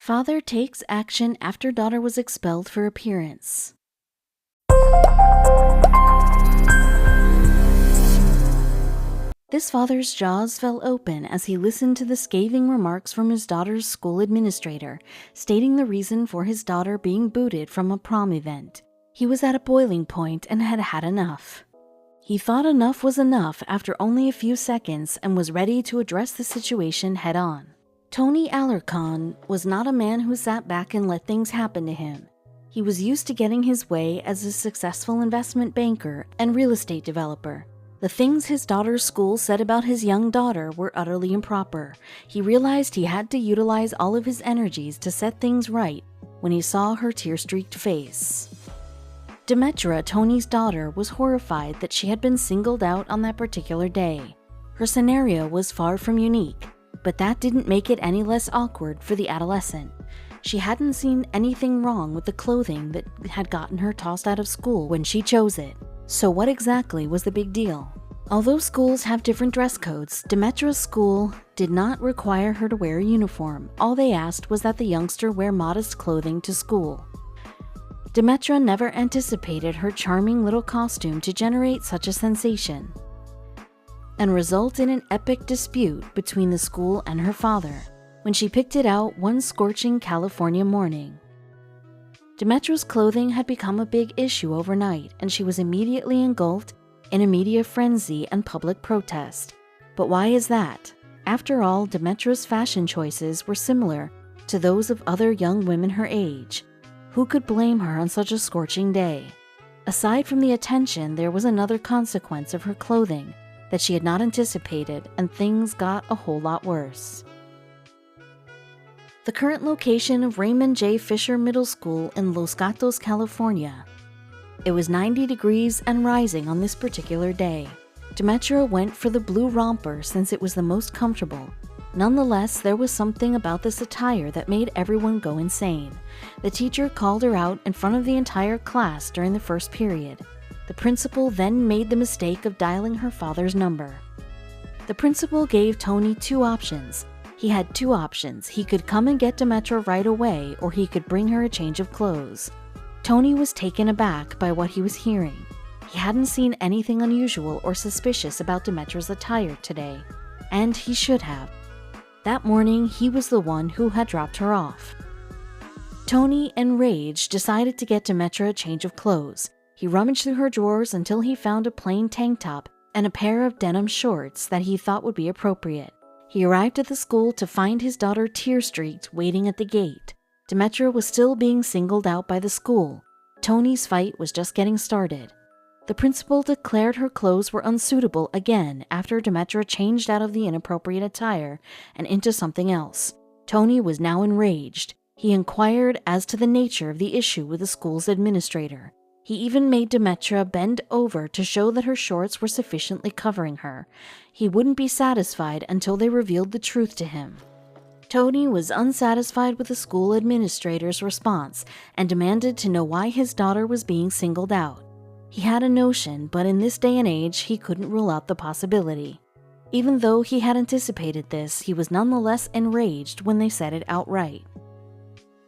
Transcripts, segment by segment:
Father takes action after daughter was expelled for appearance. This father's jaws fell open as he listened to the scathing remarks from his daughter's school administrator, stating the reason for his daughter being booted from a prom event. He was at a boiling point and had had enough. He thought enough was enough after only a few seconds and was ready to address the situation head-on. Tony Alarcon was not a man who sat back and let things happen to him. He was used to getting his way as a successful investment banker and real estate developer. The things his daughter's school said about his young daughter were utterly improper. He realized he had to utilize all of his energies to set things right when he saw her tear-streaked face. Demetra, Tony's daughter, was horrified that she had been singled out on that particular day. Her scenario was far from unique, but that didn't make it any less awkward for the adolescent. She hadn't seen anything wrong with the clothing that had gotten her tossed out of school when she chose it. So what exactly was the big deal? Although schools have different dress codes, Demetra's school did not require her to wear a uniform. All they asked was that the youngster wear modest clothing to school. Demetra never anticipated her charming little costume to generate such a sensation and result in an epic dispute between the school and her father when she picked it out one scorching California morning. Demetra's clothing had become a big issue overnight, and she was immediately engulfed in a media frenzy and public protest. But why is that? After all, Demetra's fashion choices were similar to those of other young women her age. Who could blame her on such a scorching day? Aside from the attention, there was another consequence of her clothing that she had not anticipated, and things got a whole lot worse. The current location of Raymond J. Fisher Middle School in Los Gatos, California. It was 90 degrees and rising on this particular day. Demetra went for the blue romper since it was the most comfortable. Nonetheless, there was something about this attire that made everyone go insane. The teacher called her out in front of the entire class during the first period. The principal then made the mistake of dialing her father's number. The principal gave Tony two options. He had two options. He could come and get Demetra right away, or he could bring her a change of clothes. Tony was taken aback by what he was hearing. He hadn't seen anything unusual or suspicious about Demetra's attire today, and he should have. That morning, he was the one who had dropped her off. Tony, enraged, decided to get Demetra a change of clothes. He rummaged through her drawers until he found a plain tank top and a pair of denim shorts that he thought would be appropriate. He arrived at the school to find his daughter tear-streaked waiting at the gate. Demetra was still being singled out by the school. Tony's fight was just getting started. The principal declared her clothes were unsuitable again after Demetra changed out of the inappropriate attire and into something else. Tony was now enraged. He inquired as to the nature of the issue with the school's administrator. He even made Demetra bend over to show that her shorts were sufficiently covering her. He wouldn't be satisfied until they revealed the truth to him. Tony was unsatisfied with the school administrator's response and demanded to know why his daughter was being singled out. He had a notion, but in this day and age, he couldn't rule out the possibility. Even though he had anticipated this, he was nonetheless enraged when they said it outright.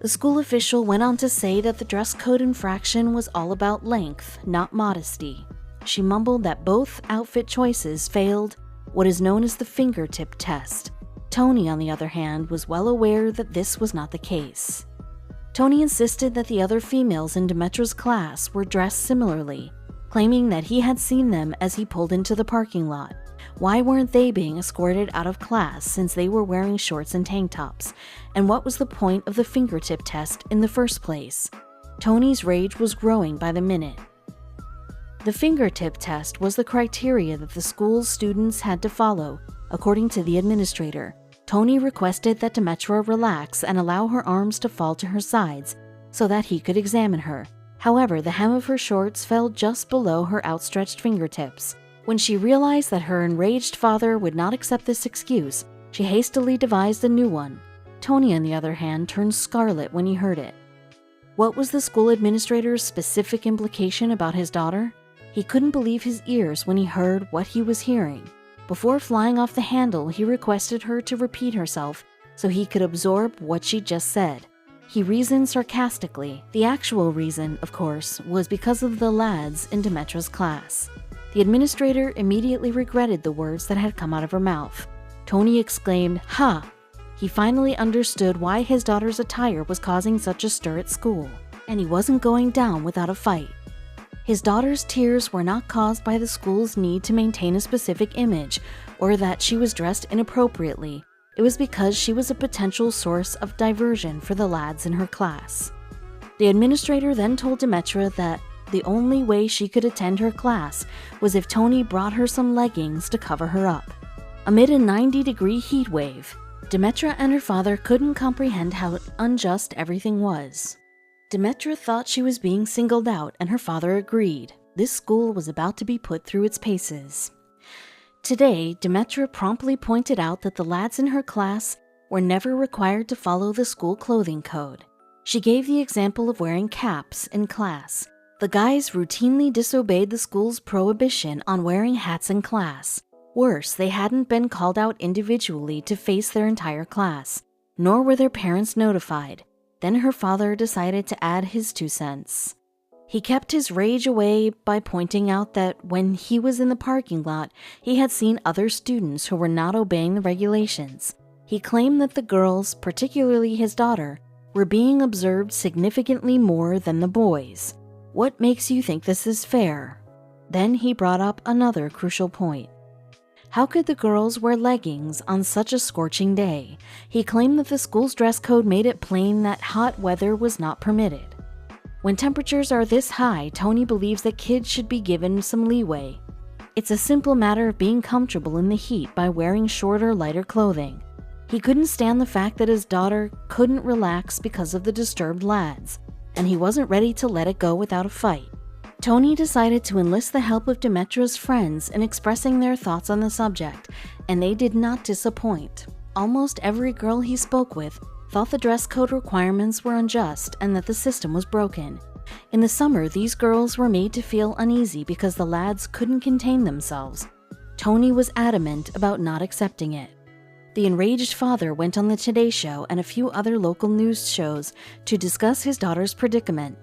The school official went on to say that the dress code infraction was all about length, not modesty. She mumbled that both outfit choices failed what is known as the fingertip test. Tony, on the other hand, was well aware that this was not the case. Tony insisted that the other females in Demetra's class were dressed similarly, claiming that he had seen them as he pulled into the parking lot. Why weren't they being escorted out of class since they were wearing shorts and tank tops? And what was the point of the fingertip test in the first place? Tony's rage was growing by the minute. The fingertip test was the criteria that the school's students had to follow, according to the administrator. Tony requested that Demetra relax and allow her arms to fall to her sides so that he could examine her. However, the hem of her shorts fell just below her outstretched fingertips. When she realized that her enraged father would not accept this excuse, she hastily devised a new one. Tony, on the other hand, turned scarlet when he heard it. What was the school administrator's specific implication about his daughter? He couldn't believe his ears when he heard what he was hearing. Before flying off the handle, he requested her to repeat herself so he could absorb what she just said. He reasoned sarcastically. The actual reason, of course, was because of the lads in Demetra's class. The administrator immediately regretted the words that had come out of her mouth. Tony exclaimed, "Ha!" He finally understood why his daughter's attire was causing such a stir at school, and he wasn't going down without a fight. His daughter's tears were not caused by the school's need to maintain a specific image or that she was dressed inappropriately. It was because she was a potential source of diversion for the lads in her class. The administrator then told Demetra that the only way she could attend her class was if Tony brought her some leggings to cover her up. Amid a 90-degree heat wave, Demetra and her father couldn't comprehend how unjust everything was. Demetra thought she was being singled out, and her father agreed. This school was about to be put through its paces. Today, Demetra promptly pointed out that the lads in her class were never required to follow the school clothing code. She gave the example of wearing caps in class. The guys routinely disobeyed the school's prohibition on wearing hats in class. Worse, they hadn't been called out individually to face their entire class, nor were their parents notified. Then her father decided to add his 2 cents. He kept his rage away by pointing out that when he was in the parking lot, he had seen other students who were not obeying the regulations. He claimed that the girls, particularly his daughter, were being observed significantly more than the boys. What makes you think this is fair? Then he brought up another crucial point. How could the girls wear leggings on such a scorching day? He claimed that the school's dress code made it plain that hot weather was not permitted. When temperatures are this high, Tony believes that kids should be given some leeway. It's a simple matter of being comfortable in the heat by wearing shorter, lighter clothing. He couldn't stand the fact that his daughter couldn't relax because of the disturbed lads, and he wasn't ready to let it go without a fight. Tony decided to enlist the help of Demetra's friends in expressing their thoughts on the subject, and they did not disappoint. Almost every girl he spoke with thought the dress code requirements were unjust and that the system was broken. In the summer, these girls were made to feel uneasy because the lads couldn't contain themselves. Tony was adamant about not accepting it. The enraged father went on the Today Show and a few other local news shows to discuss his daughter's predicament.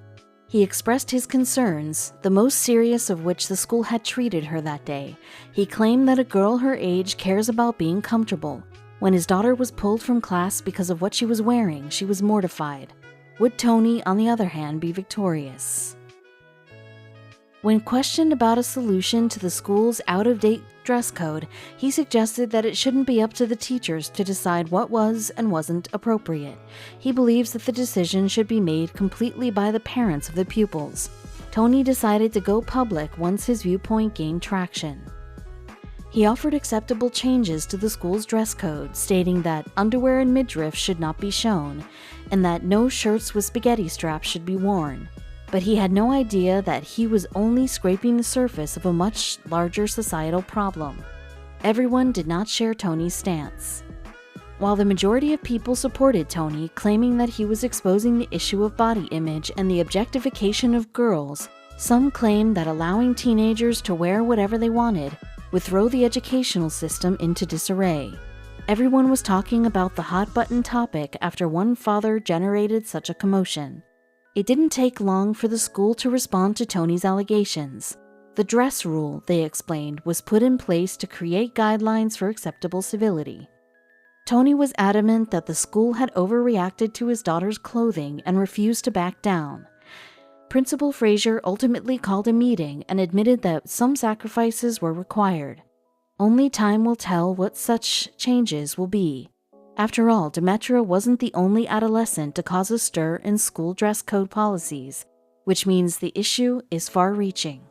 He expressed his concerns, the most serious of which the school had treated her that day. He claimed that a girl her age cares about being comfortable. When his daughter was pulled from class because of what she was wearing, she was mortified. Would Tony, on the other hand, be victorious? When questioned about a solution to the school's out-of-date dress code, he suggested that it shouldn't be up to the teachers to decide what was and wasn't appropriate. He believes that the decision should be made completely by the parents of the pupils. Tony decided to go public once his viewpoint gained traction. He offered acceptable changes to the school's dress code, stating that underwear and midriff should not be shown, and that no shirts with spaghetti straps should be worn. But he had no idea that he was only scraping the surface of a much larger societal problem. Everyone did not share Tony's stance. While the majority of people supported Tony, claiming that he was exposing the issue of body image and the objectification of girls, some claimed that allowing teenagers to wear whatever they wanted would throw the educational system into disarray. Everyone was talking about the hot-button topic after one father generated such a commotion. It didn't take long for the school to respond to Tony's allegations. The dress rule, they explained, was put in place to create guidelines for acceptable civility. Tony was adamant that the school had overreacted to his daughter's clothing and refused to back down. Principal Frazier ultimately called a meeting and admitted that some sacrifices were required. Only time will tell what such changes will be. After all, Demetra wasn't the only adolescent to cause a stir in school dress code policies, which means the issue is far-reaching.